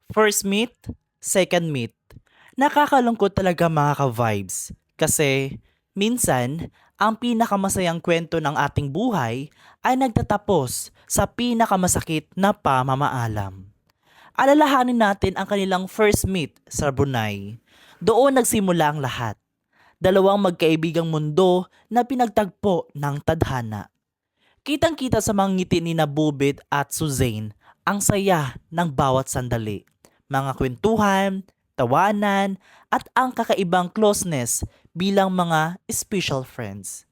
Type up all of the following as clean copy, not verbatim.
First meet, second meet. Nakakalungkot talaga mga ka-vibes. Kasi minsan, ang pinakamasayang kwento ng ating buhay ay nagtatapos sa pinakamasakit na pamamaalam. Alalahanin natin ang kanilang first meet sa Brunei. Doon nagsimula ang lahat. Dalawang magkaibigang mundo na pinagtagpo ng tadhana. Kitang-kita sa mga ngiti ni Nabubit at Suzanne ang saya ng bawat sandali. Mga kwentuhan, tawanan, at ang kakaibang closeness bilang mga special friends.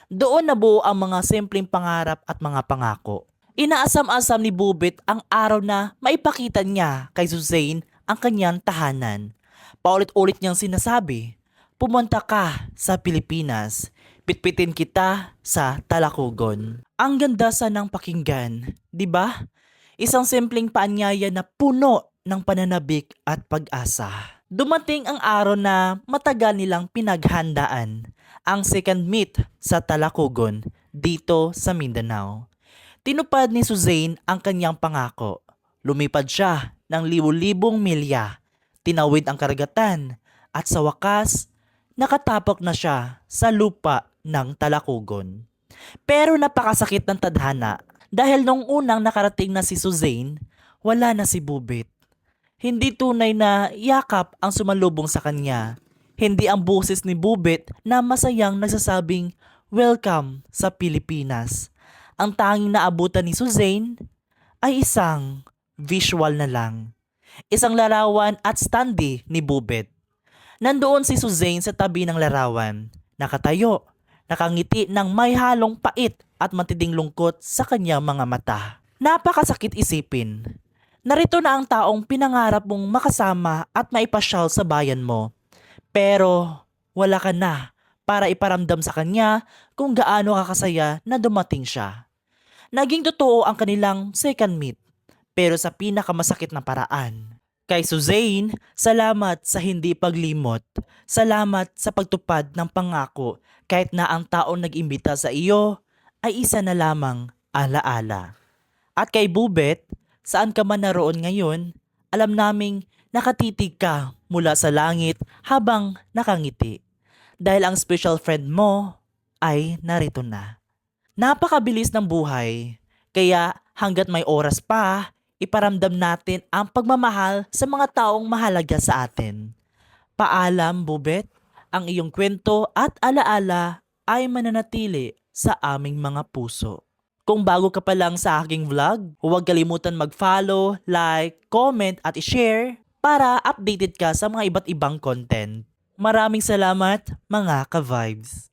Doon nabuo ang mga simpleng pangarap at mga pangako. Inaasam-asam ni Bubit ang araw na maipakita niya kay Suzanne ang kanyang tahanan. Paulit-ulit niyang sinasabi, pumunta ka sa Pilipinas, pitpitin kita sa Talakugon. Ang ganda sanang pakinggan, di ba? Isang simpleng paanyaya na puno ng pananabik at pag-asa. Dumating ang araw na matagal nilang pinaghandaan, ang second meet sa Talakugon dito sa Mindanao. Tinupad ni Suzanne ang kanyang pangako. Lumipad siya ng libu-libong milya, tinawid ang karagatan, at sa wakas, nakatapok na siya sa lupa ng Talakugon. Pero napakasakit ng tadhana dahil nung unang nakarating na si Suzanne, wala na si Bubit. Hindi tunay na yakap ang sumalubong sa kanya. Hindi ang boses ni Bubit na masayang nagsasabing, "Welcome sa Pilipinas." Ang tanging naabutan ni Suzanne ay isang visual na lang. Isang larawan at standee ni Bubit. Nandoon si Suzanne sa tabi ng larawan, nakatayo, nakangiti ng may halong pait at matinding lungkot sa kanyang mga mata. Napakasakit isipin. Narito na ang taong pinangarap mong makasama at maipasyal sa bayan mo. Pero wala ka na para iparamdam sa kanya kung gaano kakasaya na dumating siya. Naging totoo ang kanilang second meet, pero sa pinakamasakit na paraan. Kay Suzanne, salamat sa hindi paglimot. Salamat sa pagtupad ng pangako kahit na ang taong nag-imbita sa iyo ay isa na lamang alaala. At kay Bubet, saan ka man naroon ngayon, alam naming nakatitig ka mula sa langit habang nakangiti. Dahil ang special friend mo ay narito na. Napakabilis ng buhay, kaya hanggat may oras pa, iparamdam natin ang pagmamahal sa mga taong mahalaga sa atin. Paalam, Bubet, ang iyong kwento at alaala ay mananatili sa aming mga puso. Kung bago ka pa lang sa aking vlog, huwag kalimutan mag-follow, like, comment at i-share para updated ka sa mga iba't ibang content. Maraming salamat mga ka-vibes!